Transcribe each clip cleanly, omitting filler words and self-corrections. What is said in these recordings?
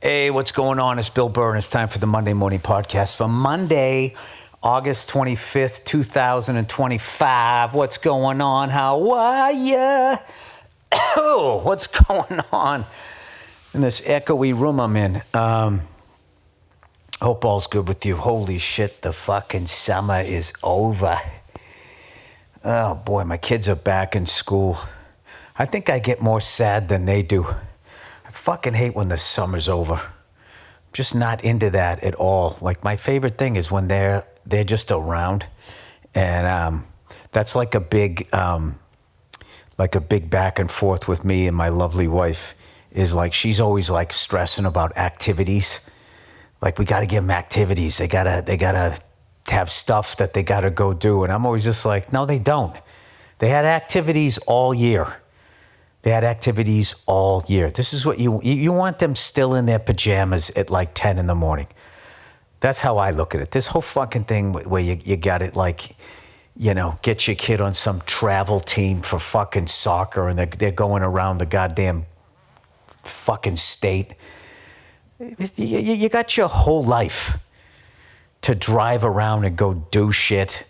Hey, what's going on? It's Bill Burr, and it's time for the Monday Morning Podcast for Monday, August 25th, 2025. What's going on? How are ya? Oh, what's going on in this echoey room I'm in? Hope all's good with you. Holy shit, the fucking summer is over. Oh, boy, my kids are back in school. I think I get more sad than they do. I fucking hate when the summer's over. I'm just not into that at all. Like, my favorite thing is when they're just around. And that's like a big back and forth with me and my lovely wife. Is like, she's always like stressing about activities. Like, we got to give them activities. They gotta have stuff that they got to go do. And I'm always just like, no, they don't. They had activities all year. This is what you want them still in their pajamas at like 10 in the morning. That's how I look at it. This whole fucking thing where you got it like, you know, get your kid on some travel team for fucking soccer and they're going around the goddamn fucking state. You got your whole life to drive around and go do shit.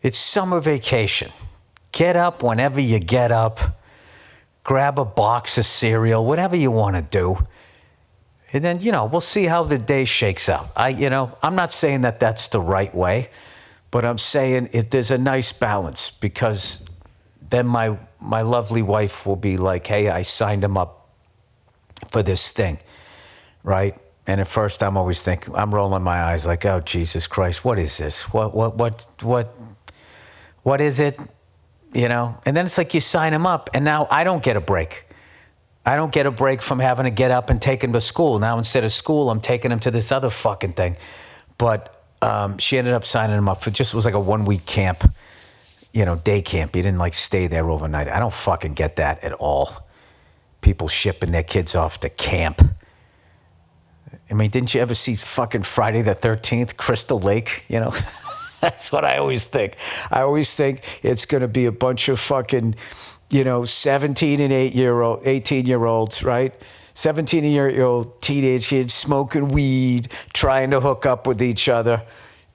It's summer vacation. Get up whenever you get up. Grab a box of cereal, whatever you want to do. And then, you know, we'll see how the day shakes out. I'm not saying that that's the right way, but I'm saying there's a nice balance, because then my lovely wife will be like, hey, I signed him up for this thing, right? And at first I'm always thinking, I'm rolling my eyes like, oh, Jesus Christ, what is this? What is it? You know? And then it's like you sign them up, and now I don't get a break. I don't get a break from having to get up and take him to school. Now instead of school, I'm taking him to this other fucking thing. But she ended up signing him up for it was like a 1 week camp, you know, day camp. He didn't like stay there overnight. I don't fucking get that at all. People shipping their kids off to camp. I mean, didn't you ever see fucking Friday the 13th, Crystal Lake, you know? That's what I always think. I always think it's going to be a bunch of fucking, 17 and 18-year-olds, right? 17-year-old teenage kids smoking weed, trying to hook up with each other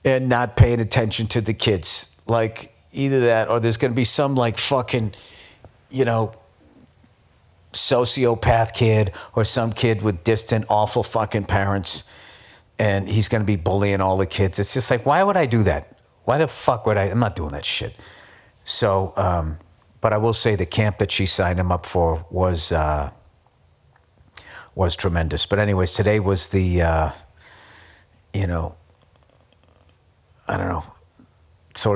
and not paying attention to the kids. Like, either that or there's going to be some like fucking, sociopath kid or some kid with distant, awful fucking parents, and he's going to be bullying all the kids. It's just like, why would I do that? Why the fuck would I? I'm not doing that shit. So, but I will say the camp that she signed him up for was tremendous. But anyways, today was the, I don't know,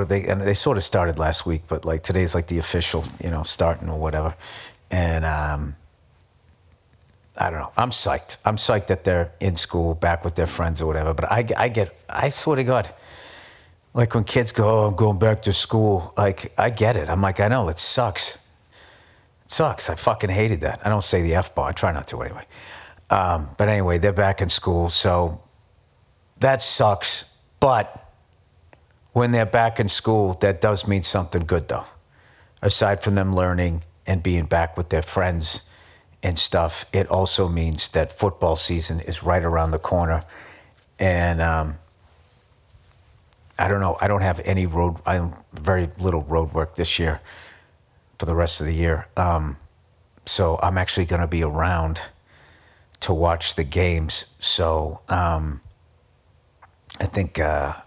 they sort of started last week, but like today's like the official, starting or whatever. And I don't know. I'm psyched. I'm psyched that they're in school, back with their friends or whatever. But I swear to God, like when kids go, oh, I'm going back to school, like I get it. I'm like, I know, it sucks. It sucks. I fucking hated that. I don't say the F-bomb. I try not to anyway. But anyway, they're back in school. So that sucks. But when they're back in school, that does mean something good though. Aside from them learning and being back with their friends and stuff, it also means that football season is right around the corner. And I don't know. I don't have any very little road work this year for the rest of the year. So I'm actually going to be around to watch the games. So I think, I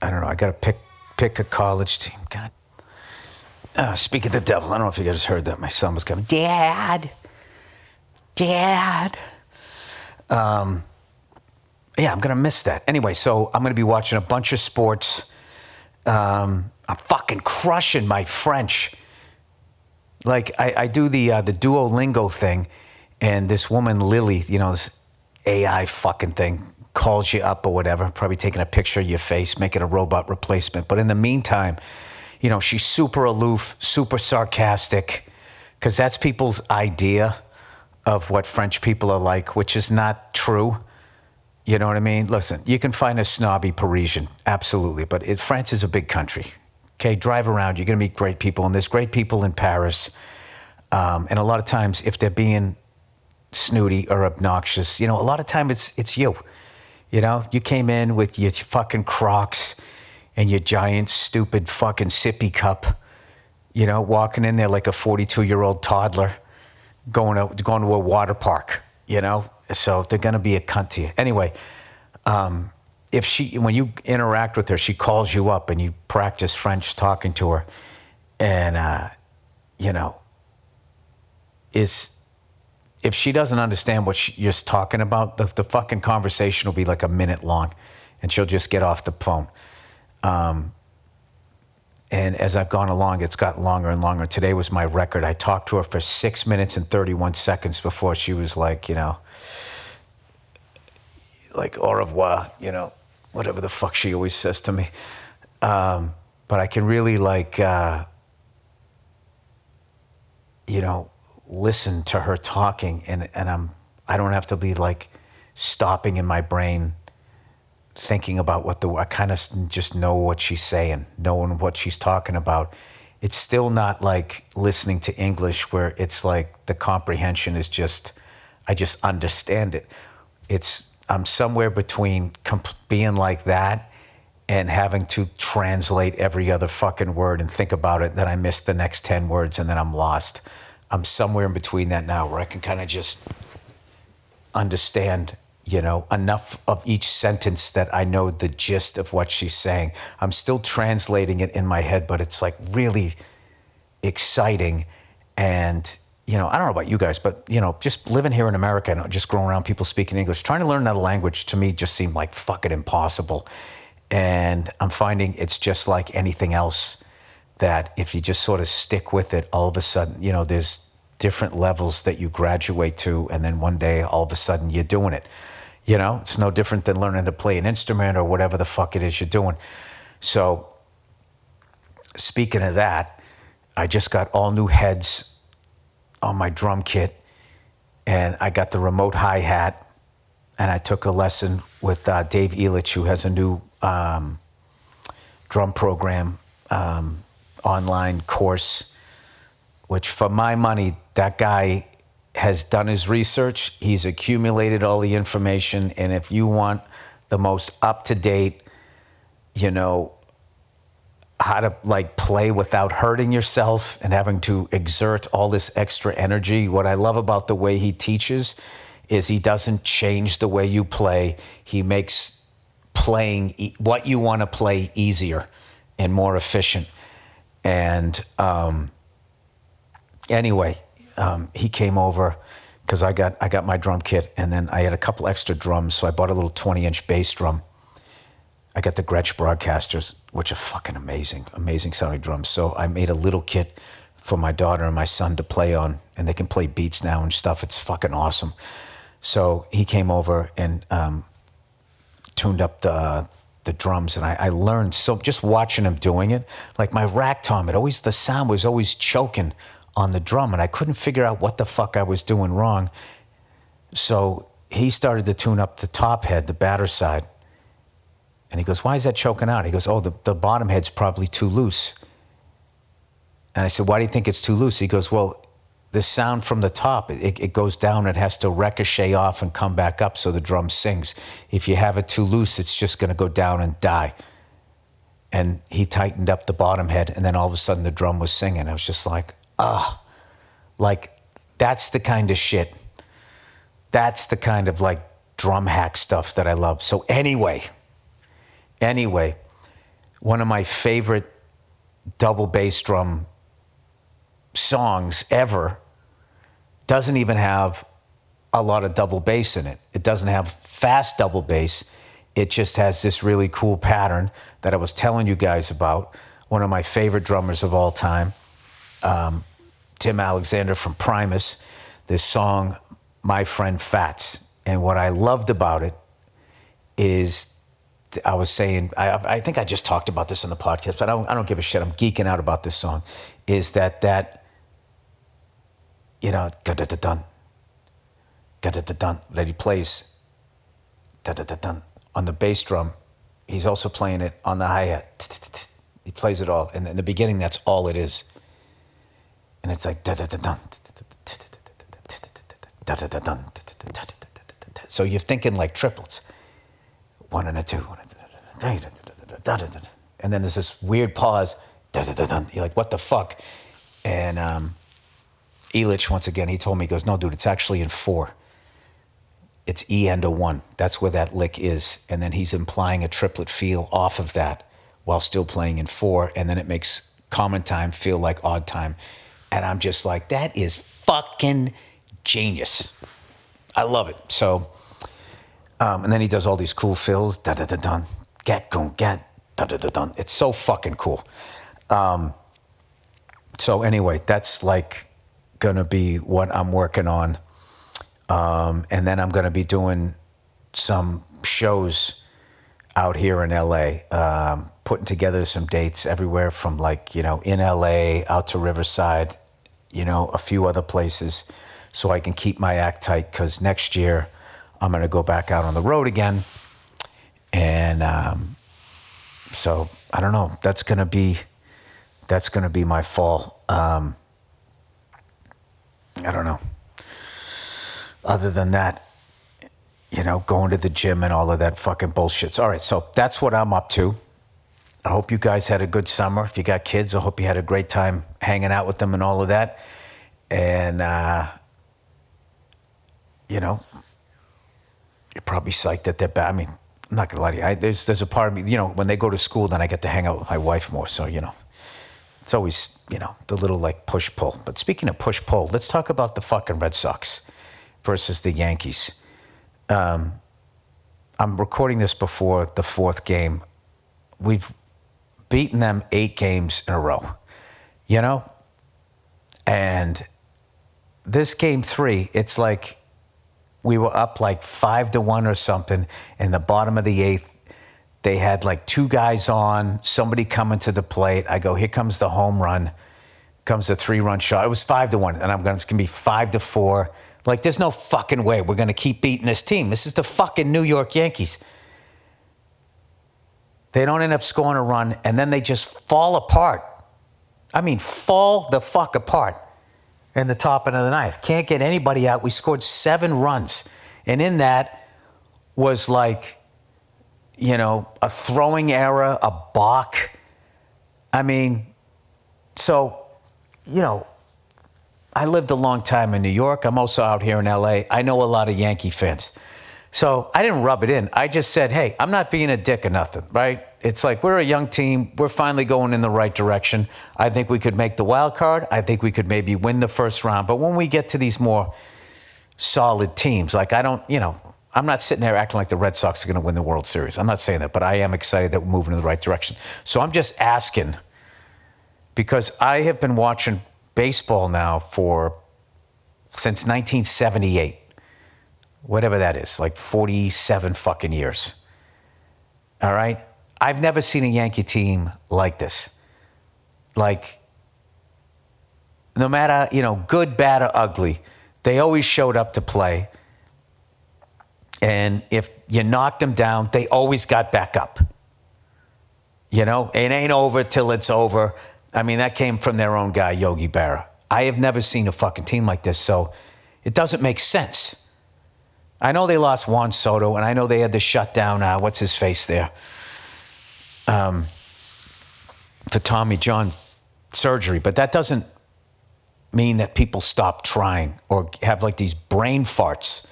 don't know. I got to pick a college team. God. Speak of the devil. I don't know if you guys heard that. My son was coming, Dad. Yeah, I'm going to miss that. Anyway, so I'm going to be watching a bunch of sports. I'm fucking crushing my French. Like, I do the Duolingo thing, and this woman, Lily, this AI fucking thing, calls you up or whatever, probably taking a picture of your face, making a robot replacement. But in the meantime, she's super aloof, super sarcastic, because that's people's idea of what French people are like, which is not true. You know what I mean? Listen, you can find a snobby Parisian, absolutely, but France is a big country. Okay, drive around, you're going to meet great people, and there's great people in Paris. And a lot of times, if they're being snooty or obnoxious. You know, a lot of time it's you. You know, you came in with your fucking Crocs and your giant, stupid fucking sippy cup, you know, walking in there like a 42-year-old toddler going to a water park, you know? So they're going to be a cunt to you. Anyway, when you interact with her, she calls you up and you practice French talking to her. And, you know, if she doesn't understand what you're talking about, the fucking conversation will be like a minute long and she'll just get off the phone. And as I've gone along, it's gotten longer and longer. Today was my record. I talked to her for 6 minutes and 31 seconds before she was like, you know, like au revoir, you know, whatever the fuck she always says to me. But I can really like, you know, listen to her talking and I don't have to be like stopping in my brain thinking about I kind of just know what she's saying, knowing what she's talking about. It's still not like listening to English where it's like the comprehension is just, I just understand it. I'm somewhere between being like that and having to translate every other fucking word and think about it, then I miss the next 10 words and then I'm lost. I'm somewhere in between that now where I can kind of just understand, you know, enough of each sentence that I know the gist of what she's saying. I'm still translating it in my head, but it's like really exciting. And, you know, I don't know about you guys, but, you know, just living here in America and just growing around people speaking English, trying to learn another language to me just seemed like fucking impossible. And I'm finding it's just like anything else, that if you just sort of stick with it, all of a sudden, you know, there's different levels that you graduate to, and then one day, all of a sudden, you're doing it. You know, it's no different than learning to play an instrument or whatever the fuck it is you're doing. So, speaking of that, I just got all new heads on my drum kit, and I got the remote hi-hat, and I took a lesson with Dave Elich, who has a new drum program, online course, which for my money, that guy has done his research. He's accumulated all the information. And if you want the most up-to-date, you know, how to like play without hurting yourself and having to exert all this extra energy, what I love about the way he teaches is he doesn't change the way you play. He makes playing what you want to play easier and more efficient. And anyway, he came over because I got my drum kit, and then I had a couple extra drums, so I bought a little 20-inch bass drum. I got the Gretsch Broadcasters, which are fucking amazing sounding drums. So I made a little kit for my daughter and my son to play on, and they can play beats now and stuff. It's fucking awesome. So he came over and tuned up the drums, and I learned, so just watching him doing it, like my rack tom, the sound was always choking on the drum, and I couldn't figure out what the fuck I was doing wrong. So he started to tune up the top head, the batter side, and he goes, "Why is that choking out?" He goes, "Oh, the bottom head's probably too loose." And I said, "Why do you think it's too loose?" He goes, "Well, the sound from the top, it goes down, it has to ricochet off and come back up so the drum sings. If you have it too loose, it's just going to go down and die." And he tightened up the bottom head, and then all of a sudden the drum was singing. I was just like, like that's the kind of shit. That's the kind of like drum hack stuff that I love. So anyway, one of my favorite double bass drum songs ever doesn't even have a lot of double bass in it. It doesn't have fast double bass. It just has this really cool pattern that I was telling you guys about. One of my favorite drummers of all time, Tim Alexander from Primus, this song, My Friend Fats. And what I loved about it is, I was saying, I think I just talked about this on the podcast, but I don't give a shit. I'm geeking out about this song. Is that you know, da-da-da-dun, da-da-da-dun, that he plays da-da-da-dun on the bass drum. He's also playing it on the hi-hat. He plays it all. And in the beginning, that's all it is. And it's like da-da-da-dun, So you're thinking like triplets. 1 and a 2. And then there's this weird pause. You're like, what the fuck? And Elich, once again, he told me, he goes, no, dude, it's actually in 4. It's E and a 1. That's where that lick is. And then he's implying a triplet feel off of that while still playing in 4. And then it makes common time feel like odd time. And I'm just like, that is fucking genius. I love it. So, and then he does all these cool fills. Da-da-da-dun. Get, gon, get. Da-da-da-dun. It's so fucking cool. So anyway, that's like going to be what I'm working on. And then I'm going to be doing some shows out here in LA, putting together some dates everywhere from like, in LA out to Riverside, a few other places so I can keep my act tight because next year I'm going to go back out on the road again. And so I don't know, that's going to be my fall. I don't know. Other than that, going to the gym and all of that fucking bullshit. All right, so that's what I'm up to. I hope you guys had a good summer. If you got kids, I hope you had a great time hanging out with them and all of that. And, you're probably psyched that they're back. I mean, I'm not going to lie to you. There's a part of me, when they go to school, then I get to hang out with my wife more. So, it's always, the little like push-pull. But speaking of push-pull, let's talk about the fucking Red Sox versus the Yankees. I'm recording this before the 4th game. We've beaten them 8 games in a row, And this game 3, it's like we were up like 5-1 or something in the bottom of the 8th. They had like 2 guys on, somebody coming to the plate. I go, here comes the home run, comes a 3-run shot. It was 5-1, and it's going to be 5-4. Like, there's no fucking way we're going to keep beating this team. This is the fucking New York Yankees. They don't end up scoring a run, and then they just fall apart. I mean, fall the fuck apart in the top of the 9th. Can't get anybody out. We scored 7 runs. And in that was like, a throwing error, a balk. I mean, so, I lived a long time in New York. I'm also out here in LA. I know a lot of Yankee fans. So I didn't rub it in. I just said, hey, I'm not being a dick or nothing, right? It's like we're a young team. We're finally going in the right direction. I think we could make the wild card. I think we could maybe win the first round. But when we get to these more solid teams, like I'm not sitting there acting like the Red Sox are going to win the World Series. I'm not saying that, but I am excited that we're moving in the right direction. So I'm just asking, because I have been watching baseball now since 1978. Whatever that is, like 47 fucking years. All right? I've never seen a Yankee team like this. Like, no matter, good, bad, or ugly, they always showed up to play. And if you knocked them down, they always got back up. It ain't over till it's over. I mean, that came from their own guy, Yogi Berra. I have never seen a fucking team like this, so it doesn't make sense. I know they lost Juan Soto, and I know they had to shut down, what's his face there, for Tommy John surgery. But that doesn't mean that people stop trying or have like these brain farts.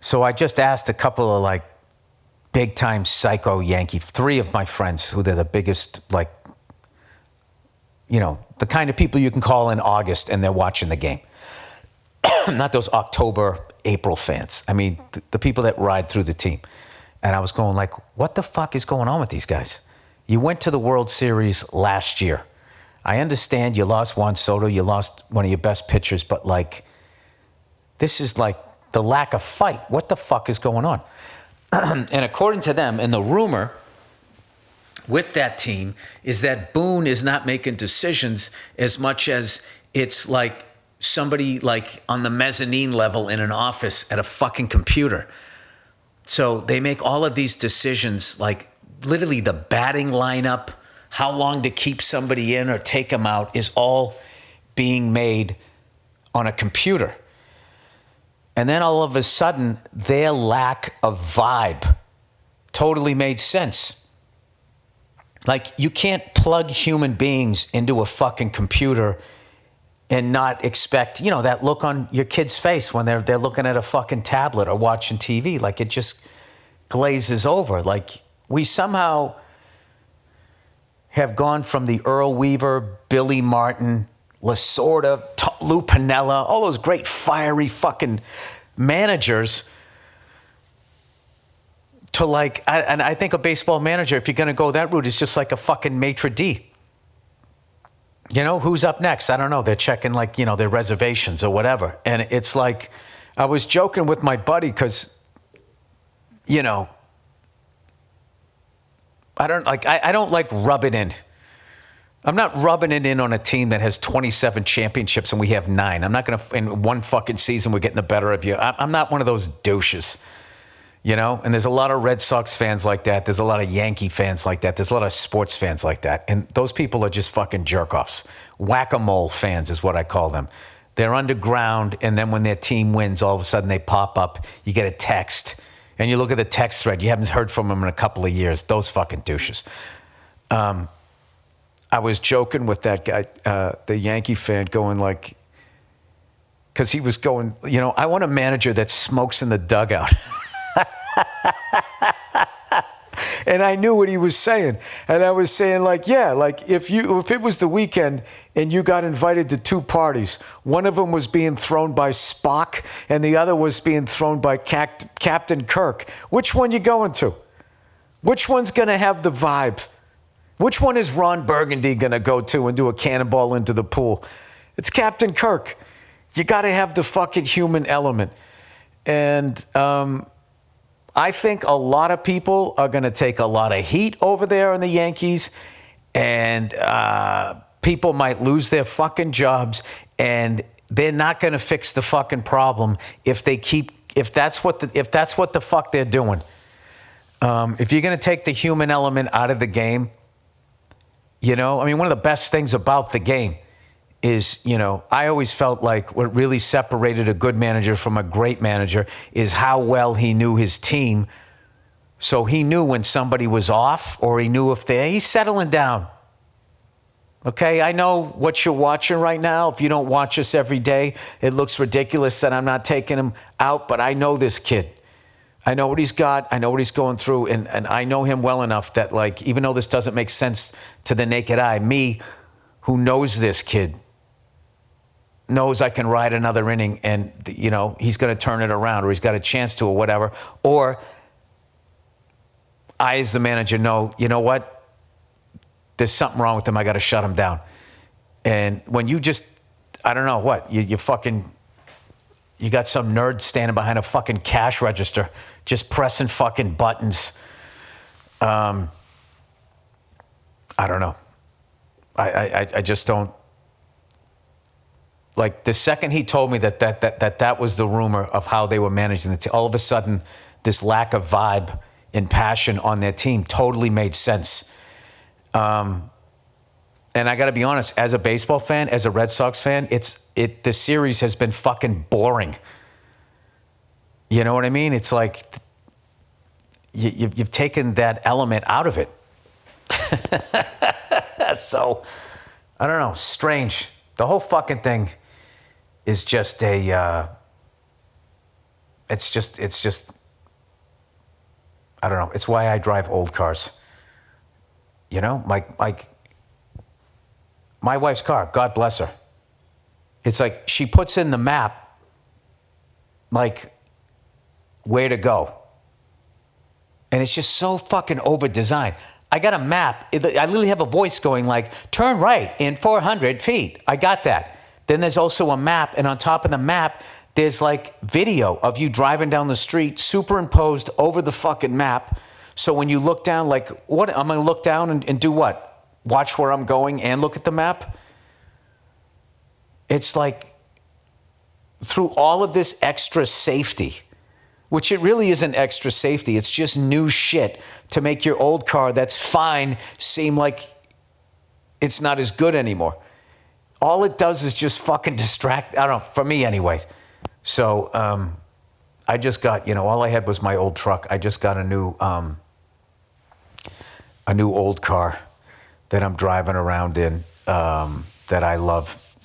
So I just asked a couple of like big time psycho Yankee, 3 of my friends who they're the biggest, like, the kind of people you can call in August and they're watching the game. Not those October, April fans. I mean, the people that ride through the team. And I was going like, what the fuck is going on with these guys? You went to the World Series last year. I understand you lost Juan Soto, you lost one of your best pitchers, but like, this is like the lack of fight. What the fuck is going on? And according to them, and the rumor with that team is that Boone is not making decisions as much as it's like somebody like on the mezzanine level in an office at a fucking computer. So they make all of these decisions, like literally the batting lineup, how long to keep somebody in or take them out is all being made on a computer. And then all of a sudden, their lack of vibe totally made sense. Like, you can't plug human beings into a fucking computer and not expect, that look on your kid's face when they're looking at a fucking tablet or watching TV. Like, it just glazes over. Like, we somehow have gone from the Earl Weaver, Billy Martin, Lasorda, Lou Piniella, all those great fiery fucking managers to like, and I think a baseball manager, if you're going to go that route, is just like a fucking maitre d'. Who's up next? I don't know. They're checking like, their reservations or whatever. And it's like, I was joking with my buddy because, I don't like rub it in. I'm not rubbing it in on a team that has 27 championships and we have 9. I'm not going to, in one fucking season, we're getting the better of you. I'm not one of those douches, And there's a lot of Red Sox fans like that. There's a lot of Yankee fans like that. There's a lot of sports fans like that. And those people are just fucking jerk-offs. Whack-a-mole fans is what I call them. They're underground, and then when their team wins, all of a sudden they pop up. You get a text, and you look at the text thread. You haven't heard from them in a couple of years. Those fucking douches. I was joking with that guy, the Yankee fan, going like, because he was going, I want a manager that smokes in the dugout. And I knew what he was saying. And I was saying like, yeah, like if it was the weekend and you got invited to 2 parties, one of them was being thrown by Spock and the other was being thrown by Captain Kirk. Which one you going to? Which one's going to have the vibe? Which one is Ron Burgundy going to go to and do a cannonball into the pool? It's Captain Kirk. You got to have the fucking human element. And I think a lot of people are going to take a lot of heat over there in the Yankees, and people might lose their fucking jobs, and they're not going to fix the fucking problem if that's what the fuck they're doing. If you're going to take the human element out of the game, one of the best things about the game is, I always felt like what really separated a good manager from a great manager is how well he knew his team. So he knew when somebody was off, or he knew he's settling down. Okay, I know what you're watching right now. If you don't watch us every day, it looks ridiculous that I'm not taking him out, but I know this kid. I know what he's got. I know what he's going through. And I know him well enough that, like, even though this doesn't make sense to the naked eye, me, who knows this kid, knows I can ride another inning and, he's going to turn it around, or he's got a chance to, or whatever. Or I, as the manager, know, you know what? There's something wrong with him. I got to shut him down. And when you just, I don't know what, you got some nerd standing behind a fucking cash register, just pressing fucking buttons. I don't know. I just don't. Like, the second he told me that was the rumor of how they were managing it, all of a sudden, this lack of vibe and passion on their team totally made sense. And I got to be honest, as a baseball fan, as a Red Sox fan, the series has been fucking boring. You know what I mean? It's like you've taken that element out of it. So, I don't know, strange. The whole fucking thing is just it's just, I don't know. It's why I drive old cars. My wife's car, God bless her. It's like she puts in the map, like, where to go. And it's just so fucking over-designed. I got a map. I literally have a voice going like, turn right in 400 feet. I got that. Then there's also a map, and on top of the map, there's like video of you driving down the street, superimposed over the fucking map. So when you look down, like, what? I'm going to look down and do what? Watch where I'm going and look at the map? It's like, through all of this extra safety, which it really isn't extra safety, it's just new shit to make your old car that's fine seem like it's not as good anymore. All it does is just fucking distract, I don't know, for me anyways. So, I just got, all I had was my old truck. I just got a new old car that I'm driving around in that I love.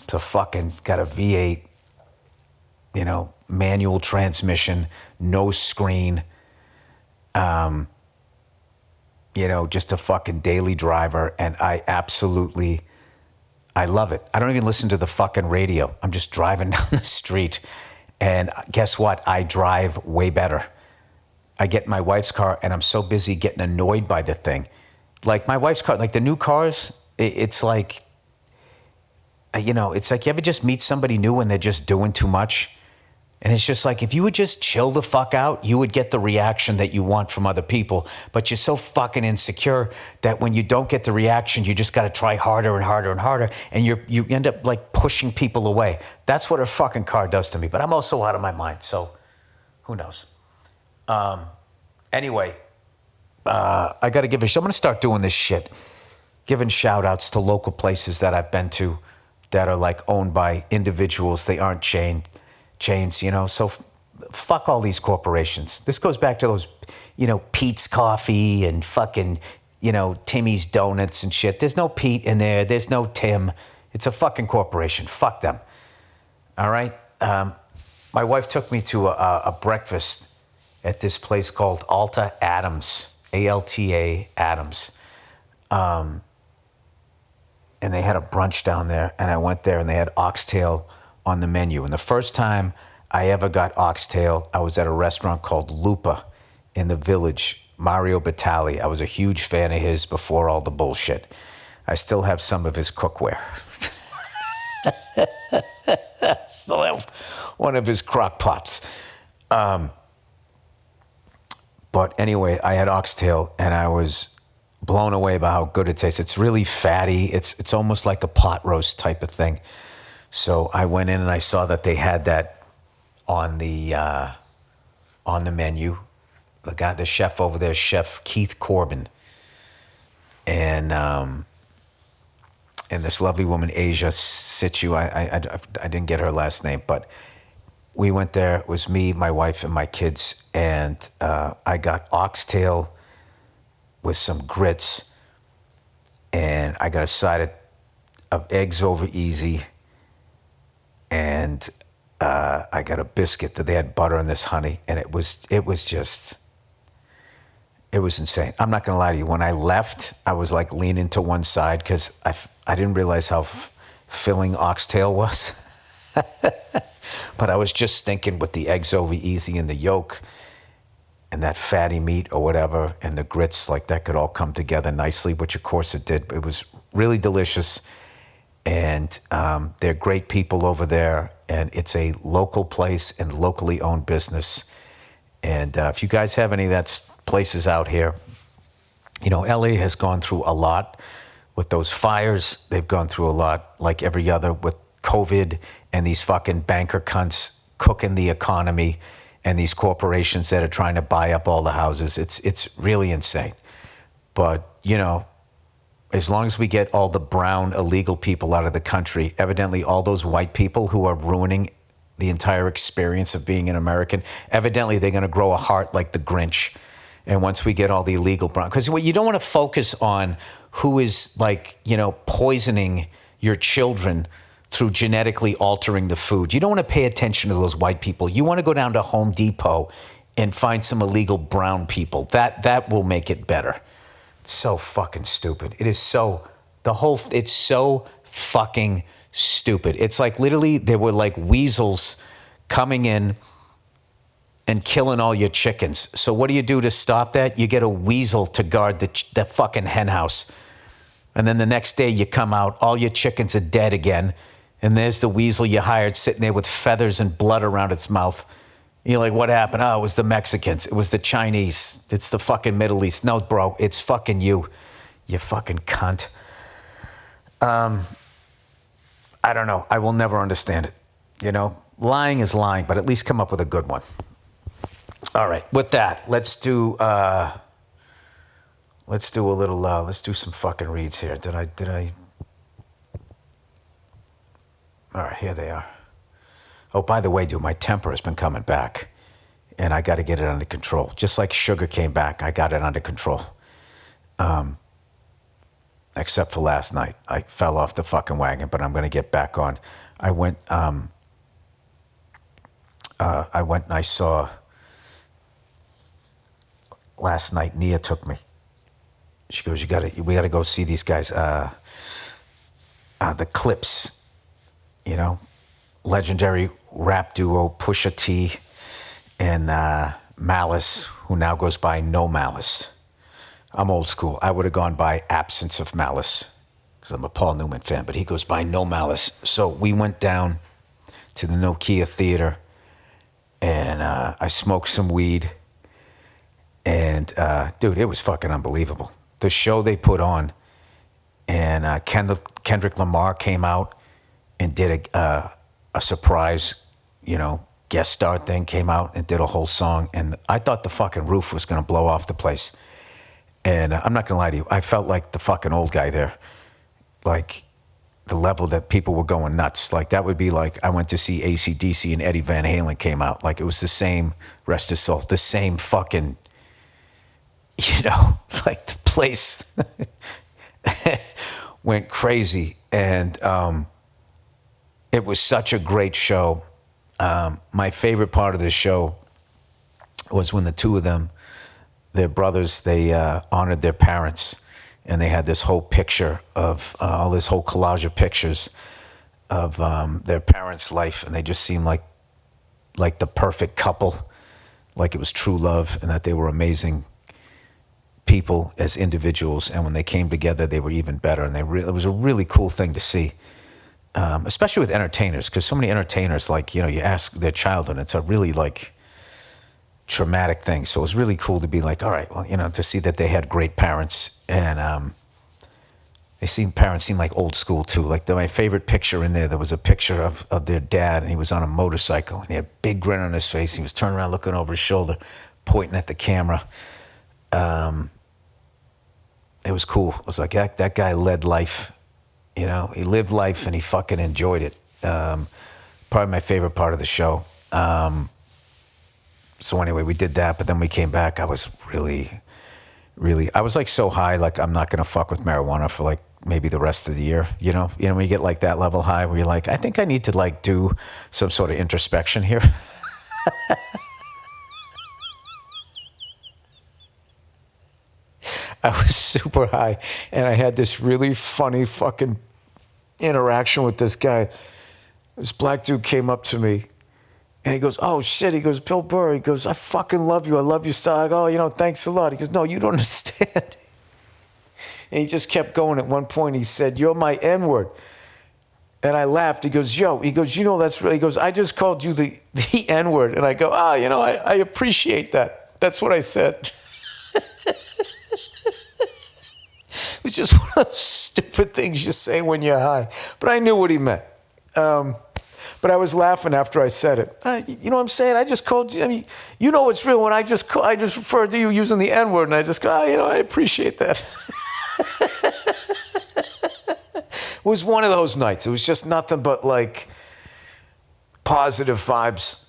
It's a fucking, got a V8, manual transmission, no screen, just a fucking daily driver. And I love it. I don't even listen to the fucking radio. I'm just driving down the street. And guess what? I drive way better. I get in my wife's car and I'm so busy getting annoyed by the thing. Like my wife's car, like the new cars, it's like, it's like you ever just meet somebody new and they're just doing too much? And it's just like, if you would just chill the fuck out, you would get the reaction that you want from other people. But you're so fucking insecure that when you don't get the reaction, you just got to try harder and harder and harder. And you end up like pushing people away. That's what a fucking car does to me. But I'm also out of my mind. So who knows? Anyway, I got to give I'm going to start doing this shit. Giving shout outs to local places that I've been to that are like owned by individuals. They aren't chains, so fuck all these corporations. This goes back to those, Pete's Coffee and fucking, Timmy's Donuts and shit. There's no Pete in there. There's no Tim. It's a fucking corporation. Fuck them. All right? My wife took me to a breakfast at this place called Alta Adams, A-L-T-A Adams. And they had a brunch down there, and I went there, and they had oxtail on the menu. And the first time I ever got oxtail, I was at a restaurant called Lupa in the Village, Mario Batali. I was a huge fan of his before all the bullshit. I still have some of his cookware. Still have one of his crock pots. But anyway, I had oxtail, and I was blown away by how good it tastes. It's really fatty. It's almost like a pot roast type of thing. So I went in and I saw that they had that on the menu. The chef over there, Chef Keith Corbin, and this lovely woman, Asia Situ. I didn't get her last name, but we went there. It was me, my wife, and my kids, and I got oxtail with some grits, and I got a side of eggs over easy. And I got a biscuit that they had butter and this honey, and it was insane. I'm not gonna lie to you. When I left, I was like leaning to one side because I didn't realize how filling oxtail was. But I was just thinking with the eggs over easy and the yolk and that fatty meat or whatever and the grits, like that could all come together nicely, which of course it did. It was really delicious. And they're great people over there, and it's a local place and locally owned business. And if you guys have any of that places out here, LA has gone through a lot with those fires. They've gone through a lot, like every other, with COVID and these fucking banker cunts cooking the economy and these corporations that are trying to buy up all the houses. It's really insane. But, as long as we get all the brown illegal people out of the country, evidently all those white people who are ruining the entire experience of being an American, evidently they're going to grow a heart like the Grinch. And once we get all the illegal brown, because you don't want to focus on who is poisoning your children through genetically altering the food. You don't want to pay attention to those white people. You want to go down to Home Depot and find some illegal brown people. That will make it better. So fucking stupid. It's so fucking stupid. It's like literally there were like weasels coming in and killing all your chickens. So what do you do to stop that? You get a weasel to guard the fucking hen house. And then the next day you come out, all your chickens are dead again. And there's the weasel you hired sitting there with feathers and blood around its mouth. You're like, what happened? Oh, it was the Mexicans. It was the Chinese. It's the fucking Middle East. No, bro, it's fucking you fucking cunt. I don't know. I will never understand it. Lying is lying, but at least come up with a good one. All right, with that, let's do a little. Let's do some fucking reads here. Did I? All right, here they are. Oh, by the way, dude, my temper has been coming back. and I got to get it under control. Just like sugar came back, I got it under control. Except for last night. I fell off the fucking wagon, but I'm going to get back on. I went and I saw, last night, Nia took me. She goes, we got to go see these guys. The Clips, you know, legendary rap duo Pusha T and Malice, who now goes by No Malice. I'm old school. I would have gone by Absence of Malice because I'm a Paul Newman fan, but he goes by No Malice. So we went down to the Nokia Theater, and I smoked some weed. And, dude, it was fucking unbelievable. The show they put on, and Kendrick Lamar came out and did a surprise, you know, guest star thing, came out and did a whole song. And I thought the fucking roof was going to blow off the place. And I'm not going to lie to you, I felt like the fucking old guy there. Like, the level that people were going nuts. Like, that would be like I went to see AC/DC and Eddie Van Halen came out. Like, it was the same, rest his soul, the same fucking, you know, like the place went crazy. And it was such a great show. My favorite part of the show was when the two of them, their brothers, they honored their parents, and they had this whole picture of all this whole collage of pictures of their parents' life, and they just seemed like the perfect couple, like it was true love, and that they were amazing people as individuals. And when they came together, they were even better. And it was a really cool thing to see, especially with entertainers, because so many entertainers, like, you know, you ask their child, and it's a really like traumatic thing. So it was really cool to be like, all right, well, you know, to see that they had great parents, and parents seem like old school too. Like my favorite picture in there was a picture of their dad, and he was on a motorcycle, and he had a big grin on his face. He was turning around, looking over his shoulder, pointing at the camera. It was cool. It was like that guy led life, you know, he lived life and he fucking enjoyed it. Probably my favorite part of the show. So anyway, we did that, but then we came back. I was really, I was like so high, like I'm not going to fuck with marijuana for like maybe the rest of the year, you know, when you get like that level high where you're like, I think I need to like do some sort of introspection here. I was super high, and I had this really funny fucking interaction with this guy. This black dude came up to me, and he goes, oh, shit. He goes, Bill Burr. He goes, I fucking love you. I love your style. I go, oh, you know, thanks a lot. He goes, no, you don't understand. And he just kept going. At one point, he said, you're my N-word. And I laughed. He goes, yo. He goes, you know, that's really. He goes, I just called you the N-word. And I go, you know, I appreciate that. That's what I said. It was just one of those stupid things you say when you're high. But I knew what he meant. But I was laughing after I said it. You know what I'm saying? I just called you. I mean, you know what's real when I just referred to you using the N-word, and I just go, you know, I appreciate that. It was one of those nights. It was just nothing but like positive vibes.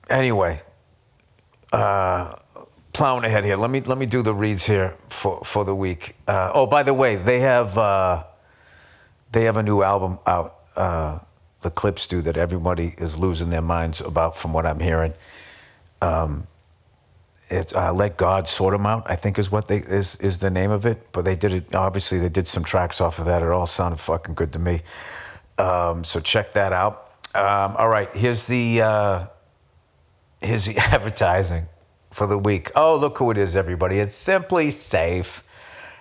Anyway, plowing ahead here. Let me do the reads here for the week. Oh, by the way, they have a new album out. The Clips do, that everybody is losing their minds about, from what I'm hearing. It's Let God Sort 'Em Out, I think is what is the name of it. But they did it. Obviously, they did some tracks off of that. It all sounded fucking good to me. So check that out. All right, here's the advertising for the week. Oh, look who it is, everybody. It's Simply Safe.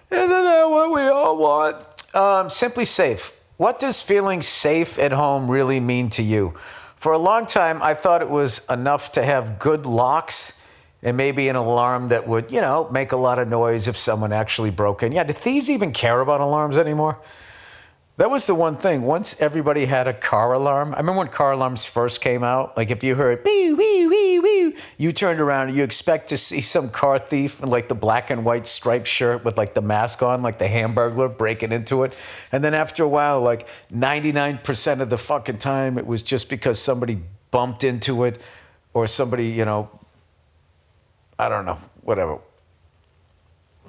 Isn't that what we all want? Simply Safe. What does feeling safe at home really mean to you? For a long time, I thought it was enough to have good locks and maybe an alarm that would, you know, make a lot of noise if someone actually broke in. Yeah, do thieves even care about alarms anymore? That was the one thing. Once everybody had a car alarm. I remember when car alarms first came out. Like if you heard, wee, wee, wee, wee, You turned around and you expect to see some car thief in like the black and white striped shirt with like the mask on, like the Hamburglar breaking into it. And then after a while, like 99% of the fucking time, it was just because somebody bumped into it or somebody, you know, I don't know, whatever.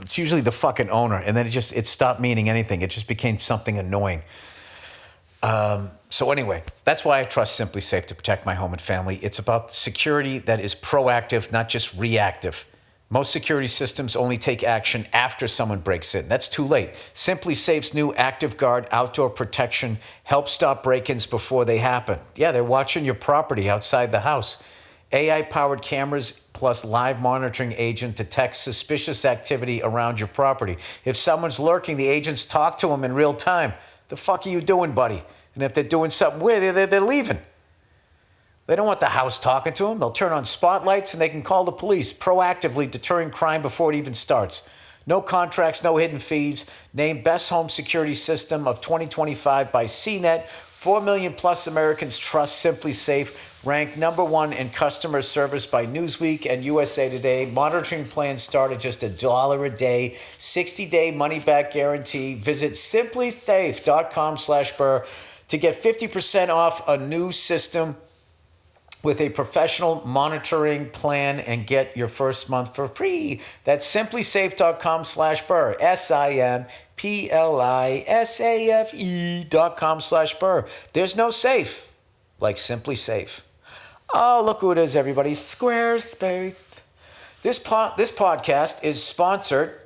It's usually the fucking owner. And then it stopped meaning anything. It just became something annoying. So anyway, that's why I trust Simply Safe to protect my home and family. It's about security that is proactive, not just reactive. Most security systems only take action after someone breaks in. That's too late. Simply Safe's new Active Guard outdoor protection helps stop break-ins before they happen. Yeah, they're watching your property outside the house. AI-powered cameras plus live monitoring agent detects suspicious activity around your property. If someone's lurking, the agents talk to them in real time. The fuck are you doing, buddy? And if they're doing something weird, they're leaving. They don't want the house talking to them. They'll turn on spotlights and they can call the police, proactively deterring crime before it even starts. No contracts, no hidden fees. Named Best Home Security System of 2025 by CNET. 4 million plus Americans trust Simply Safe. Ranked number one in customer service by Newsweek and USA Today. Monitoring plans start at just $1 a day. 60-day money-back guarantee. Visit simplysafe.com/Burr to get 50% off a new system with a professional monitoring plan and get your first month for free. That's simplysafe.com/Burr. SIMPLISAFE.com/Burr. There's no safe like Simply Safe. Oh, look who it is, everybody. Squarespace. This podcast is sponsored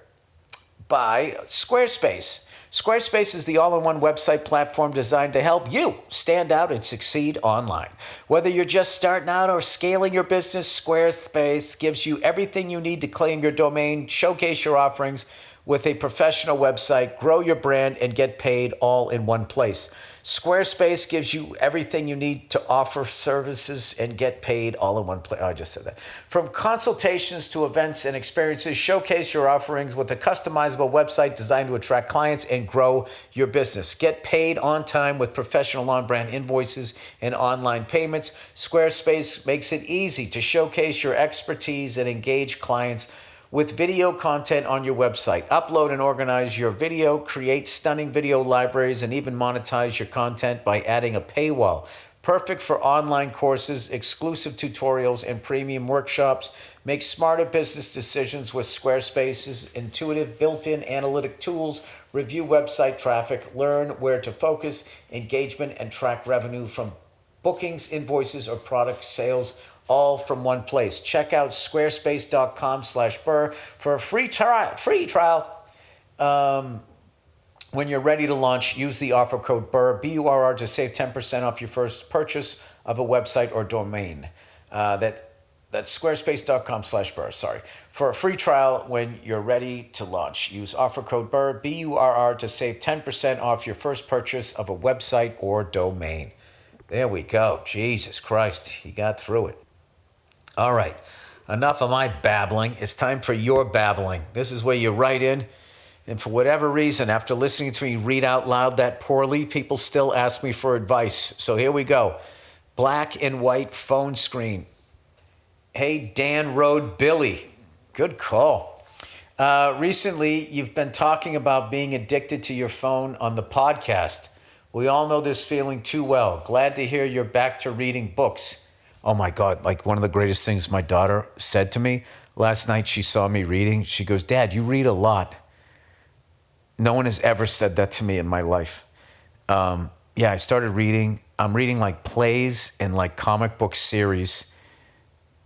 by Squarespace. Squarespace is the all-in-one website platform designed to help you stand out and succeed online. Whether you're just starting out or scaling your business, Squarespace gives you everything you need to claim your domain, showcase your offerings with a professional website, grow your brand, and get paid all in one place. Squarespace gives you everything you need to offer services and get paid all in one place. I just said that. From consultations to events and experiences, showcase your offerings with a customizable website designed to attract clients and grow your business. Get paid on time with professional on-brand invoices and online payments. Squarespace makes it easy to showcase your expertise and engage clients with video content on your website. Upload and organize your video, create stunning video libraries, and even monetize your content by adding a paywall. Perfect for online courses, exclusive tutorials, and premium workshops. Make smarter business decisions with Squarespace's intuitive built-in analytic tools. Review website traffic, learn where to focus engagement, and track revenue from bookings, invoices, or product sales, all from one place. Check out squarespace.com/Burr for a free trial. When you're ready to launch, use the offer code Burr, B-U-R-R, to save 10% off your first purchase of a website or domain. That's squarespace.com/Burr, for a free trial when you're ready to launch. Use offer code Burr, B-U-R-R, to save 10% off your first purchase of a website or domain. There we go. Jesus Christ, he got through it. All right, enough of my babbling. It's time for your babbling. This is where you write in, and for whatever reason, after listening to me read out loud that poorly, people still ask me for advice. So here we go. Black and white phone screen. Hey, Dan Road Billy. Good call. Recently, you've been talking about being addicted to your phone on the podcast. We all know this feeling too well. Glad to hear you're back to reading books. Oh my God, like one of the greatest things my daughter said to me last night, she saw me reading. She goes, Dad, you read a lot. No one has ever said that to me in my life. Yeah, I started reading. I'm reading like plays and like comic book series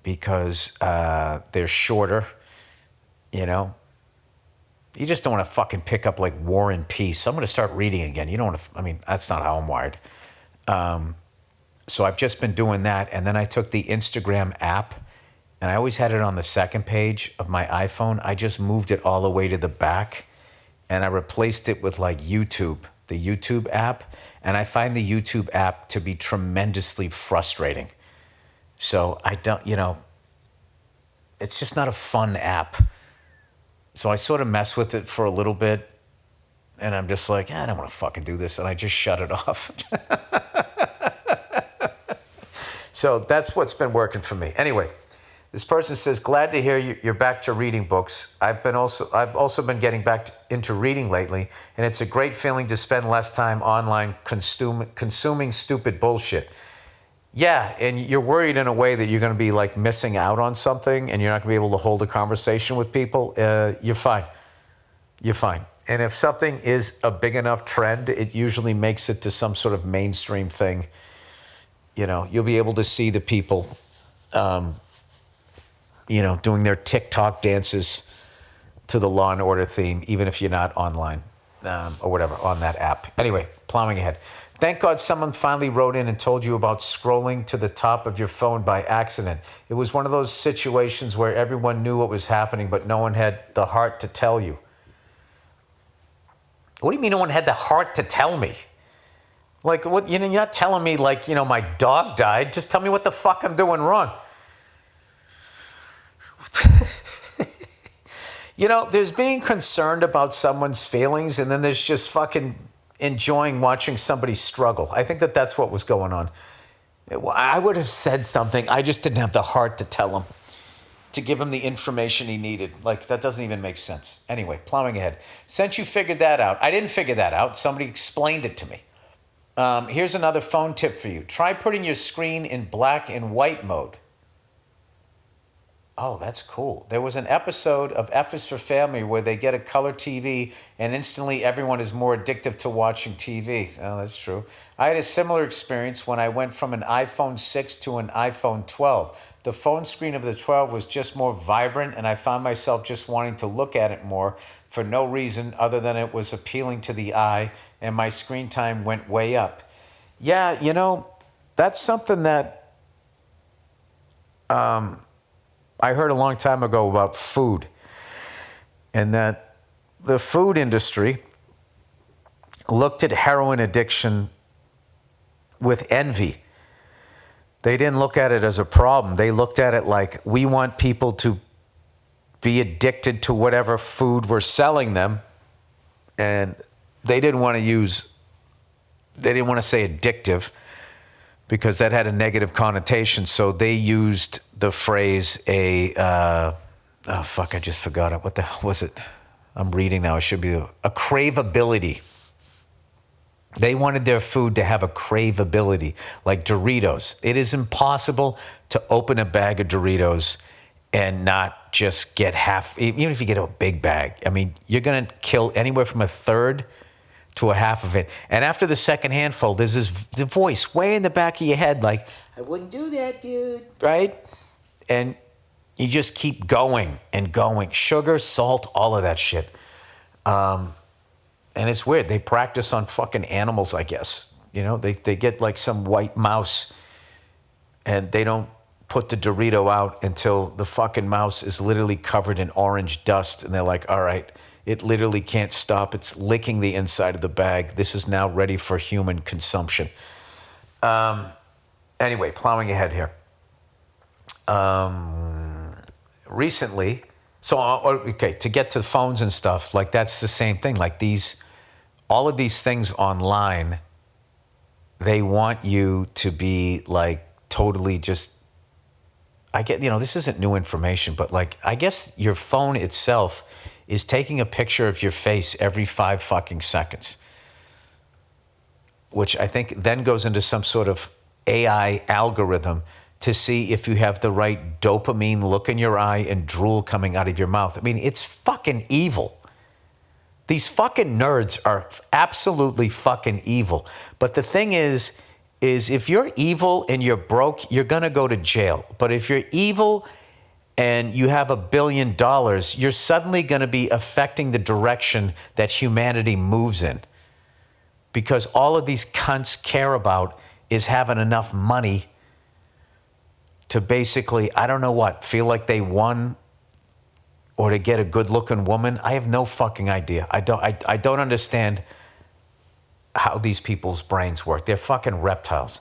because they're shorter, you know. You just don't want to fucking pick up like War and Peace. I'm going to start reading again. You don't want to, I mean, that's not how I'm wired. So I've just been doing that. And then I took the Instagram app and I always had it on the second page of my iPhone. I just moved it all the way to the back and I replaced it with like YouTube, the YouTube app. And I find the YouTube app to be tremendously frustrating. So I don't, you know, it's just not a fun app. So I sort of mess with it for a little bit and I'm just like, I don't want to fucking do this. And I just shut it off. So that's what's been working for me. Anyway, This person says, glad to hear you're back to reading books. I've also been getting into reading lately, and it's a great feeling to spend less time online consuming stupid bullshit. Yeah, and you're worried in a way that you're going to be like missing out on something and you're not going to be able to hold a conversation with people. You're fine. You're fine. And if something is a big enough trend, it usually makes it to some sort of mainstream thing. You know, you'll be able to see the people, doing their TikTok dances to the Law and Order theme, even if you're not online or whatever on that app. Anyway, plowing ahead. Thank God someone finally wrote in and told you about scrolling to the top of your phone by accident. It was one of those situations where everyone knew what was happening, but no one had the heart to tell you. What do you mean no one had the heart to tell me? Like, what? You're not telling me, like, my dog died. Just tell me what the fuck I'm doing wrong. There's being concerned about someone's feelings, and then there's just fucking enjoying watching somebody struggle. I think that's what was going on. I would have said something. I just didn't have the heart to tell him, to give him the information he needed. Like, that doesn't even make sense. Anyway, plowing ahead. Since you figured that out, I didn't figure that out. Somebody explained it to me. Here's another phone tip for you. Try putting your screen in black and white mode. Oh, that's cool. There was an episode of F is for Family where they get a color TV and instantly everyone is more addictive to watching TV. Oh, that's true. I had a similar experience when I went from an iPhone 6 to an iPhone 12. The phone screen of the 12 was just more vibrant and I found myself just wanting to look at it more for no reason other than it was appealing to the eye and my screen time went way up. Yeah, that's something that... I heard a long time ago about food, and that the food industry looked at heroin addiction with envy. They didn't look at it as a problem. They looked at it like, we want people to be addicted to whatever food we're selling them, and they didn't want to say addictive, because that had a negative connotation. So they used the phrase I just forgot it. What the hell was it? I'm reading now. It should be a craveability. They wanted their food to have a craveability, like Doritos. It is impossible to open a bag of Doritos and not just get half, even if you get a big bag. I mean, you're going to kill anywhere from a third to a half of it. And after the second handful, there's the voice way in the back of your head like, I wouldn't do that, dude. Right? And you just keep going and going. Sugar, salt, all of that shit. And it's weird. They practice on fucking animals, I guess. They get like some white mouse and they don't put the Dorito out until the fucking mouse is literally covered in orange dust. And they're like, all right, it literally can't stop. It's licking the inside of the bag. This is now ready for human consumption. Anyway, plowing ahead here. Recently, to get to phones and stuff, like that's the same thing. Like all of these things online, they want you to be like totally just, I get, this isn't new information, but like, I guess your phone itself is taking a picture of your face every 5 fucking seconds, which I think then goes into some sort of AI algorithm to see if you have the right dopamine look in your eye and drool coming out of your mouth. I mean, it's fucking evil. These fucking nerds are absolutely fucking evil. But the thing is if you're evil and you're broke, you're going to go to jail. But if you're evil and you have $1 billion, you're suddenly going to be affecting the direction that humanity moves in. Because all of these cunts care about is having enough money to basically, I don't know what, feel like they won or to get a good-looking woman. I have no fucking idea. I don't understand how these people's brains work. They're fucking reptiles.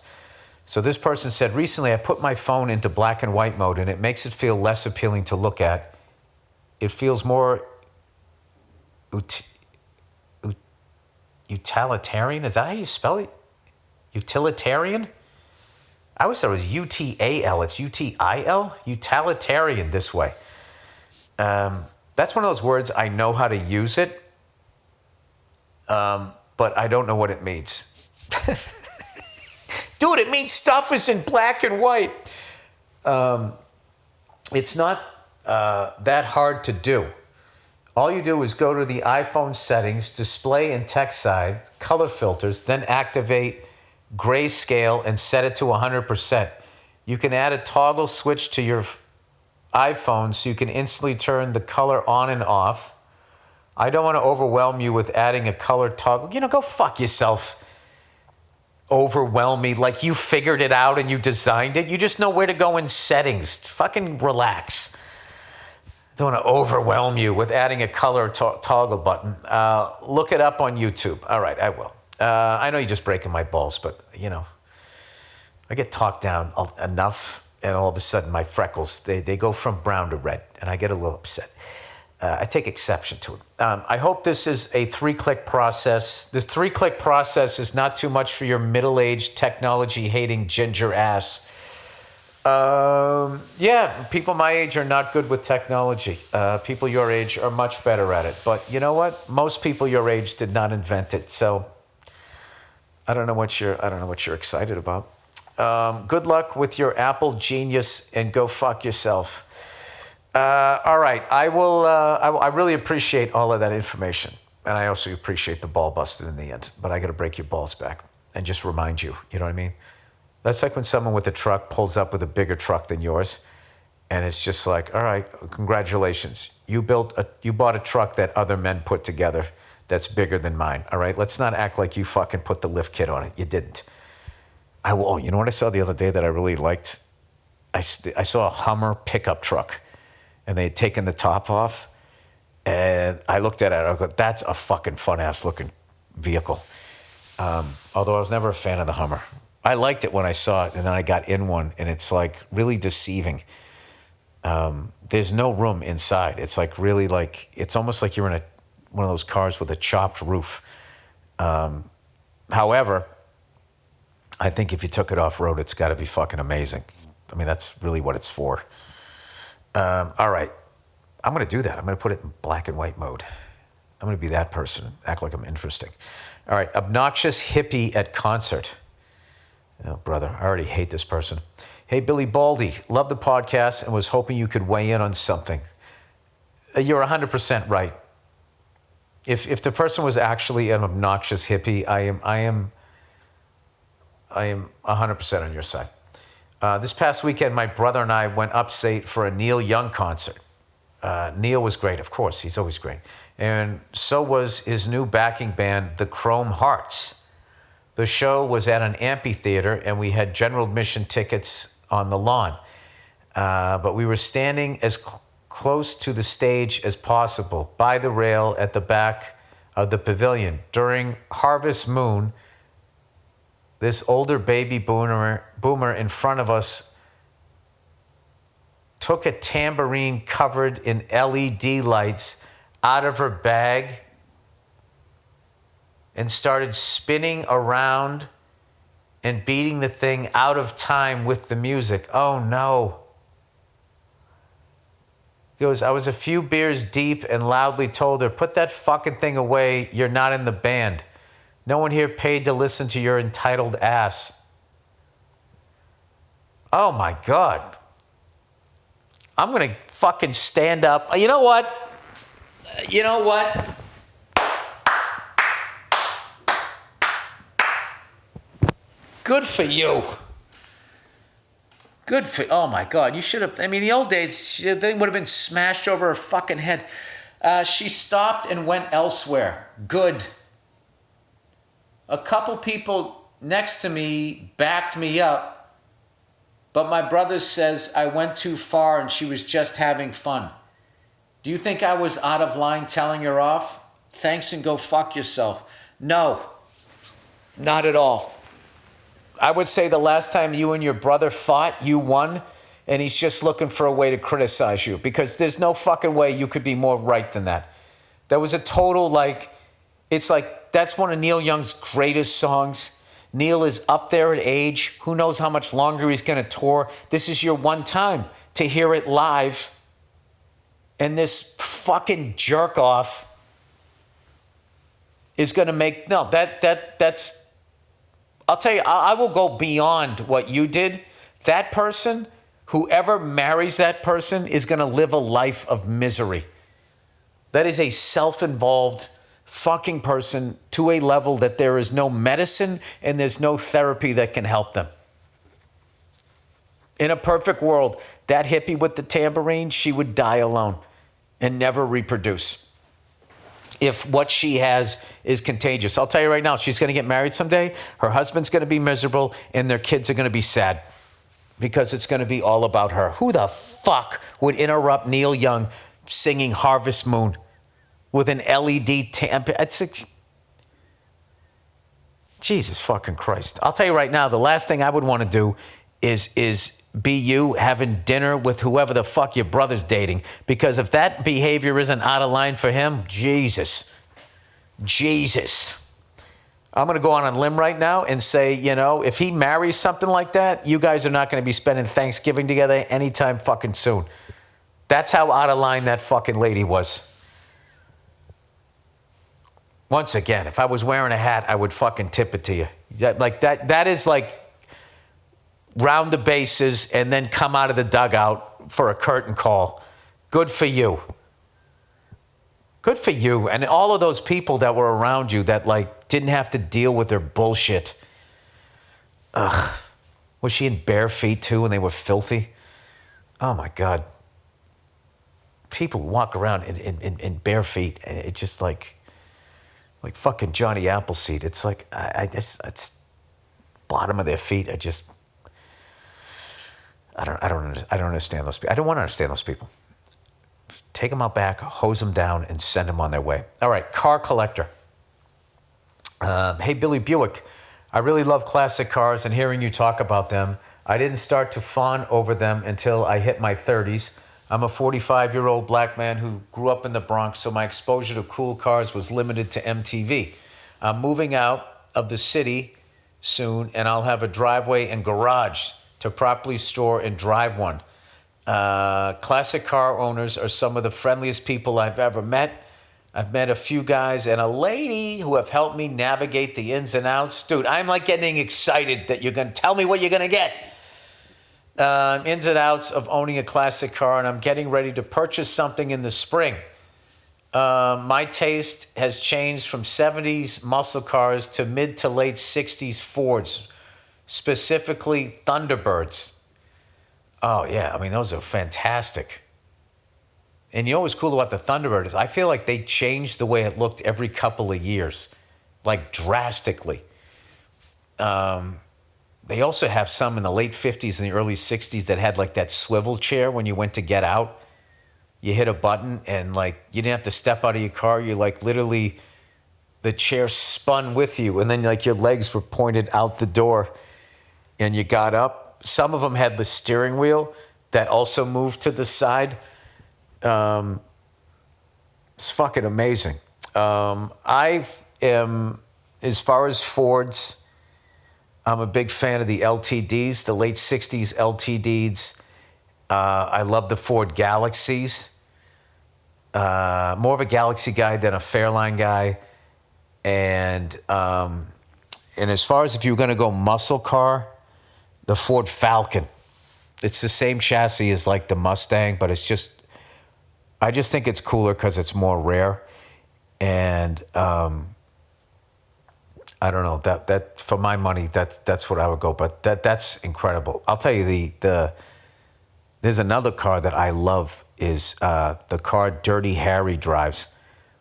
So this person said, recently I put my phone into black and white mode and it makes it feel less appealing to look at. It feels more utilitarian. Is that how you spell it? Utilitarian? I always thought it was UTAL. It's UTIL? Utilitarian this way. That's one of those words I know how to use it, but I don't know what it means. Dude, it means stuff is in black and white. It's not that hard to do. All you do is go to the iPhone settings, display and text side, color filters, then activate grayscale and set it to 100%. You can add a toggle switch to your iPhone so you can instantly turn the color on and off. I don't want to overwhelm you with adding a color toggle. Go fuck yourself. Overwhelm me like you figured it out and you designed it. You just know where to go in settings. Fucking relax. Don't want to overwhelm you with adding a color toggle button. Look it up on YouTube. All right, I will. I know you're just breaking my balls, but, I get talked down enough, and all of a sudden my freckles, they go from brown to red, and I get a little upset. I take exception to it. I hope this is a 3-click process. This 3-click process is not too much for your middle-aged, technology-hating ginger ass. People my age are not good with technology. People your age are much better at it. But you know what? Most people your age did not invent it. So I don't know what you're excited about. Good luck with your Apple genius and go fuck yourself. All right, I will. I really appreciate all of that information, and I also appreciate the ball busted in the end. But I got to break your balls back and just remind you. You know what I mean? That's like when someone with a truck pulls up with a bigger truck than yours, and it's just like, all right, congratulations, you bought a truck that other men put together that's bigger than mine. All right, let's not act like you fucking put the lift kit on it. You didn't. You know what I saw the other day that I really liked? I saw a Hummer pickup truck. And they had taken the top off. And I looked at it, I go, that's a fucking fun-ass looking vehicle. Although I was never a fan of the Hummer. I liked it when I saw it, and then I got in one, and it's like really deceiving. There's no room inside. It's like really like, it's almost like you're in one of those cars with a chopped roof. However, I think if you took it off-road, it's got to be fucking amazing. I mean, that's really what it's for. All right, I'm going to do that. I'm going to put it in black and white mode. I'm going to be that person, act like I'm interesting. All right, obnoxious hippie at concert. Oh, brother, I already hate this person. Hey, Billy Baldy, love the podcast and was hoping you could weigh in on something. You're 100% right. If the person was actually an obnoxious hippie, I am 100% on your side. This past weekend, my brother and I went upstate for a Neil Young concert. Neil was great, of course. He's always great. And so was his new backing band, the Chrome Hearts. The show was at an amphitheater, and we had general admission tickets on the lawn. But we were standing as close to the stage as possible, by the rail at the back of the pavilion. During Harvest Moon, this older baby boomer in front of us took a tambourine covered in LED lights out of her bag and started spinning around and beating the thing out of time with the music. Oh no. He goes, I was a few beers deep and loudly told her, put that fucking thing away, you're not in the band. No one here paid to listen to your entitled ass. Oh my God. I'm going to fucking stand up. You know what? Good for you. Oh my God. You should have, the old days, they would have been smashed over her fucking head. She stopped and went elsewhere. Good. A couple people next to me backed me up, but my brother says I went too far and she was just having fun. Do you think I was out of line telling her off? Thanks and go fuck yourself. No, not at all. I would say the last time you and your brother fought, you won, and he's just looking for a way to criticize you because there's no fucking way you could be more right than that. That was a total, it's like, that's one of Neil Young's greatest songs, Neil is up there in age. Who knows how much longer he's going to tour. This is your one time to hear it live. And this fucking jerk off is going to make, no, that's, I'll tell you, I will go beyond what you did. That person, whoever marries that person, is going to live a life of misery. That is a self-involved fucking person to a level that there is no medicine and there's no therapy that can help them. In a perfect world, that hippie with the tambourine, she would die alone and never reproduce. If what she has is contagious. I'll tell you right now, she's going to get married someday. Her husband's going to be miserable and their kids are going to be sad because it's going to be all about her. Who the fuck would interrupt Neil Young singing Harvest Moon with an LED Jesus fucking Christ. I'll tell you right now, the last thing I would want to do is be you having dinner with whoever the fuck your brother's dating. Because if that behavior isn't out of line for him, Jesus. I'm going to go on a limb right now and say, you know, if he marries something like that, you guys are not going to be spending Thanksgiving together anytime fucking soon. That's how out of line that fucking lady was. Once again, if I was wearing a hat, I would fucking tip it to you. That is like round the bases and then come out of the dugout for a curtain call. Good for you. Good for you. And all of those people that were around you that like didn't have to deal with their bullshit. Ugh. Was she in bare feet too and they were filthy? Oh my God. People walk around in bare feet and it's just like fucking Johnny Appleseed. It's like, it's bottom of their feet. I don't understand those people. I don't want to understand those people. Take them out back, hose them down, and send them on their way. All right, car collector. Hey, Billy Buick. I really love classic cars, and hearing you talk about them, I didn't start to fawn over them until I hit my 30s. I'm a 45-year-old black man who grew up in the Bronx, so my exposure to cool cars was limited to MTV. I'm moving out of the city soon, and I'll have a driveway and garage to properly store and drive one. Classic car owners are some of the friendliest people I've ever met. I've met a few guys and a lady who have helped me navigate the ins and outs. Dude, I'm like getting excited that you're going to tell me what you're going to get. Ins and outs of owning a classic car, and I'm getting ready to purchase something in the spring. My taste has changed from 70s muscle cars to mid to late 60s Fords, specifically Thunderbirds. Oh, yeah. I mean, those are fantastic. And you know what's cool about the Thunderbird is I feel like they changed the way it looked every couple of years, like drastically. They also have some in the late 50s and the early 60s that had like that swivel chair when you went to get out. You hit a button and like you didn't have to step out of your car. You like literally, the chair spun with you and then like your legs were pointed out the door and you got up. Some of them had the steering wheel that also moved to the side. It's fucking amazing. I am, as far as Fords, I'm a big fan of the LTDs, the late 60s LTDs. I love the Ford Galaxies. More of a Galaxy guy than a Fairline guy. And as far as if you were going to go muscle car, the Ford Falcon. It's the same chassis as like the Mustang, but it's just, I just think it's cooler because it's more rare. And I don't know, that for my money, that's what I would go. But that's incredible. I'll tell you, there's another car that I love is the car Dirty Harry drives,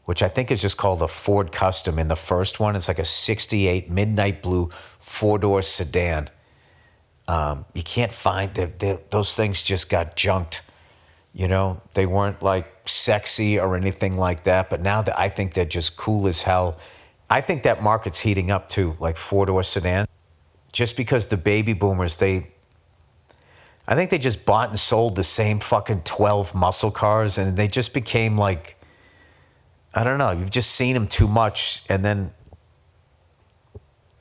which I think is just called a Ford Custom. In the first one, it's like a 68 midnight blue 4-door sedan. You can't find, those things just got junked. You know, they weren't like sexy or anything like that. But now that I think they're just cool as hell. I think that market's heating up too, like 4-door sedan. Just because the baby boomers, I think they just bought and sold the same fucking 12 muscle cars and they just became like, I don't know, you've just seen them too much. And then,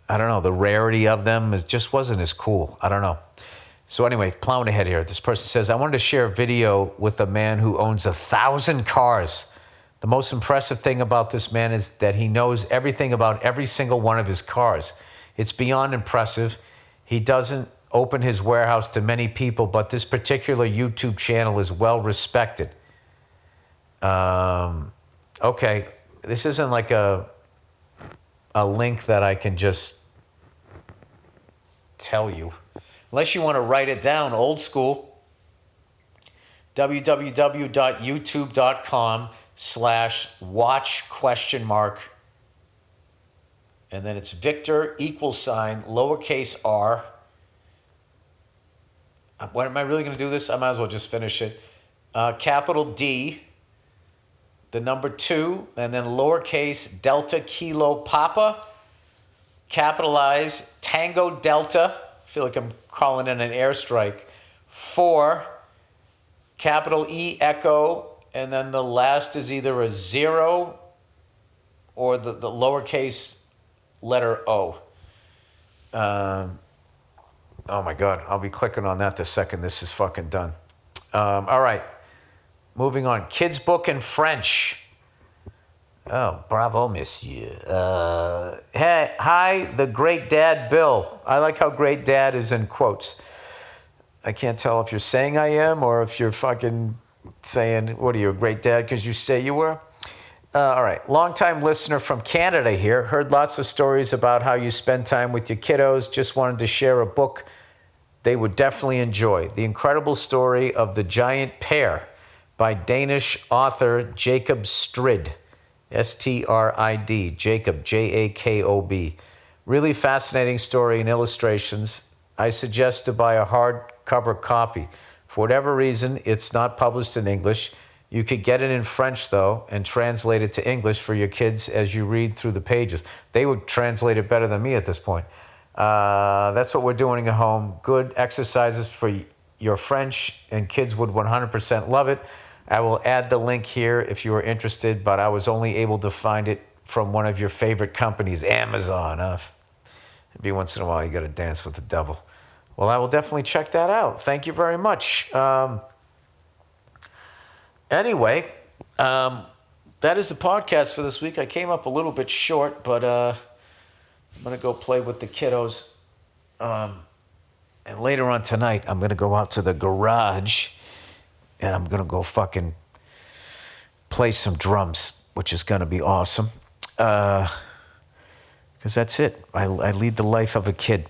I don't know, the rarity of them just wasn't as cool. I don't know. So anyway, plowing ahead here. This person says, I wanted to share a video with a man who owns 1,000 cars. The most impressive thing about this man is that he knows everything about every single one of his cars. It's beyond impressive. He doesn't open his warehouse to many people, but this particular YouTube channel is well respected. Okay, this isn't like a link that I can just tell you. Unless you want to write it down, old school. www.youtube.com/watch ? And then it's Victor =lowercase r. What am I really going to do this? I might as well just finish it. Capital D, the number 2, and then lowercase Delta Kilo Papa, capitalize Tango Delta. I feel like I'm calling in an airstrike. 4, capital E Echo, and then the last is either a 0 or the lowercase letter O. Oh my God, I'll be clicking on that the second this is fucking done. All right, moving on. Kids book in French. Oh, bravo, monsieur. Hey, hi, the great dad, Bill. I like how great dad is in quotes. I can't tell if you're saying I am or if you're fucking saying, what are you, a great dad because you say you were? All right, long-time listener from Canada here. Heard lots of stories about how you spend time with your kiddos. Just wanted to share a book they would definitely enjoy. The Incredible Story of the Giant Pear by Danish author Jacob Strid. S-T-R-I-D, Jacob, J-A-K-O-B. Really fascinating story and illustrations. I suggest to buy a hardcover copy. For whatever reason, it's not published in English. You could get it in French, though, and translate it to English for your kids as you read through the pages. They would translate it better than me at this point. That's what we're doing at home. Good exercises for your French, and kids would 100% love it. I will add the link here if you are interested, but I was only able to find it from one of your favorite companies, Amazon. Maybe once in a while you got to dance with the devil. Well, I will definitely check that out. Thank you very much. Anyway, that is the podcast for this week. I came up a little bit short, but I'm going to go play with the kiddos. And later on tonight, I'm going to go out to the garage and I'm going to go fucking play some drums, which is going to be awesome. Because that's it. I lead the life of a kid.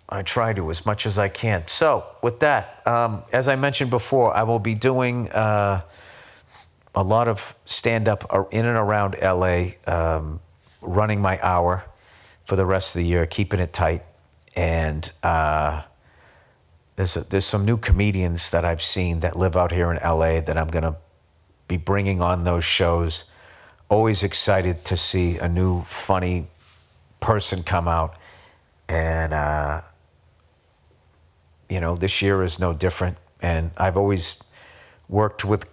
I try to as much as I can. So with that, as I mentioned before, I will be doing a lot of stand-up in and around LA, running my hour for the rest of the year, keeping it tight. And there's some new comedians that I've seen that live out here in LA that I'm going to be bringing on those shows. Always excited to see a new funny person come out. And, this year is no different. And I've always worked with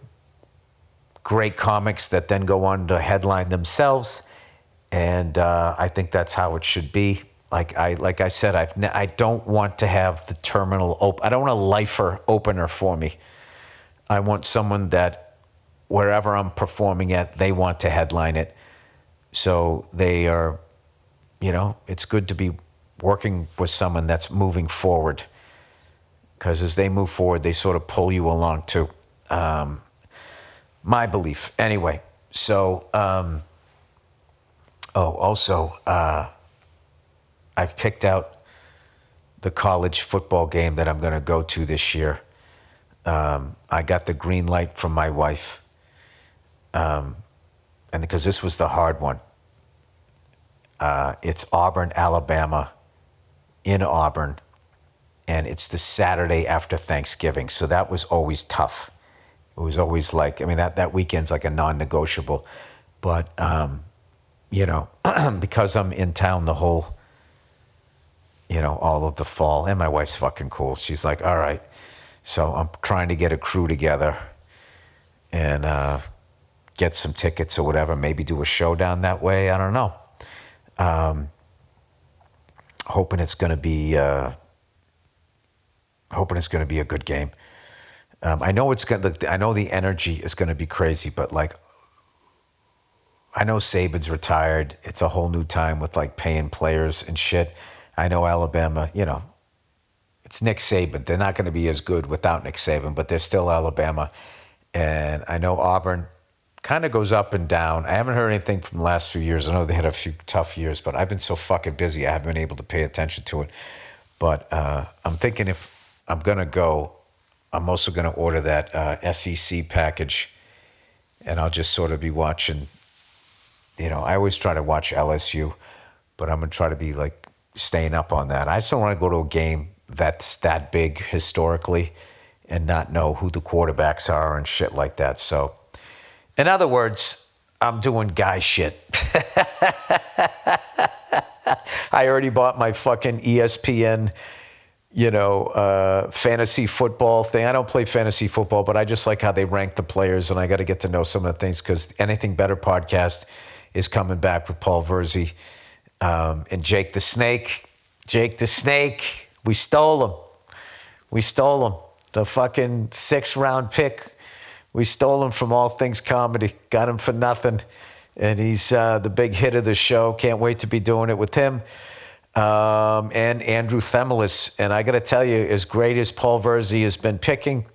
great comics that then go on to headline themselves. And I think that's how it should be. Like I said, I don't want to have the terminal I don't want a lifer opener for me. I want someone that wherever I'm performing at, they want to headline it. So they are, it's good to be working with someone that's moving forward. Because as they move forward, they sort of pull you along too. My belief. Anyway, so, I've picked out the college football game that I'm going to go to this year. I got the green light from my wife. And because this was the hard one. It's Auburn, Alabama, in Auburn. And it's the Saturday after Thanksgiving. So that was always tough. It was always like, that weekend's like a non-negotiable. But, because I'm in town the whole, all of the fall. And my wife's fucking cool. She's like, all right. So I'm trying to get a crew together and get some tickets or whatever. Maybe do a showdown that way. I don't know. hoping it's going to be a good game. I know I know the energy is going to be crazy, but like, I know Saban's retired. It's a whole new time with like paying players and shit. I know Alabama, it's Nick Saban. They're not going to be as good without Nick Saban, but they're still Alabama. And I know Auburn kind of goes up and down. I haven't heard anything from the last few years. I know they had a few tough years, but I've been so fucking busy. I haven't been able to pay attention to it. But I'm thinking if I'm going to go, I'm also going to order that SEC package, and I'll just sort of be watching. I always try to watch LSU, but I'm going to try to be like staying up on that. I just don't want to go to a game that's that big historically and not know who the quarterbacks are and shit like that. So, in other words, I'm doing guy shit. I already bought my fucking ESPN, fantasy football thing. I don't play fantasy football, but I just like how they rank the players, and I got to get to know some of the things because Anything Better podcast is coming back with Paul Verzi and Jake the Snake. Jake the Snake. We stole him. The fucking 6th-round pick. We stole him from All Things Comedy. Got him for nothing. And he's the big hit of the show. Can't wait to be doing it with him. And Andrew Themelis. And I got to tell you, as great as Paul Verzi has been picking,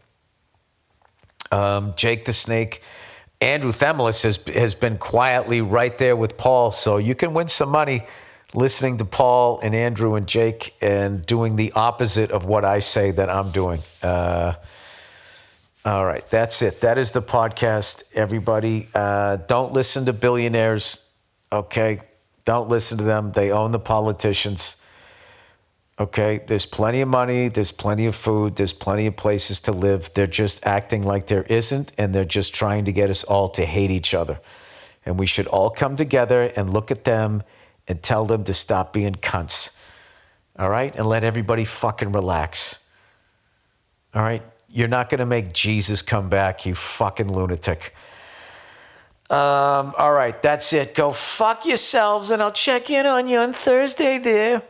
Jake the Snake, Andrew Themelis has been quietly right there with Paul. So you can win some money listening to Paul and Andrew and Jake and doing the opposite of what I say that I'm doing. All right, that's it. That is the podcast, everybody. Don't listen to billionaires, okay? Don't listen to them. They own the politicians. Okay, there's plenty of money, there's plenty of food, there's plenty of places to live. They're just acting like there isn't, and they're just trying to get us all to hate each other. And we should all come together and look at them and tell them to stop being cunts. All right? And let everybody fucking relax. All right? You're not going to make Jesus come back, you fucking lunatic. All right, that's it. Go fuck yourselves, and I'll check in on you on Thursday there.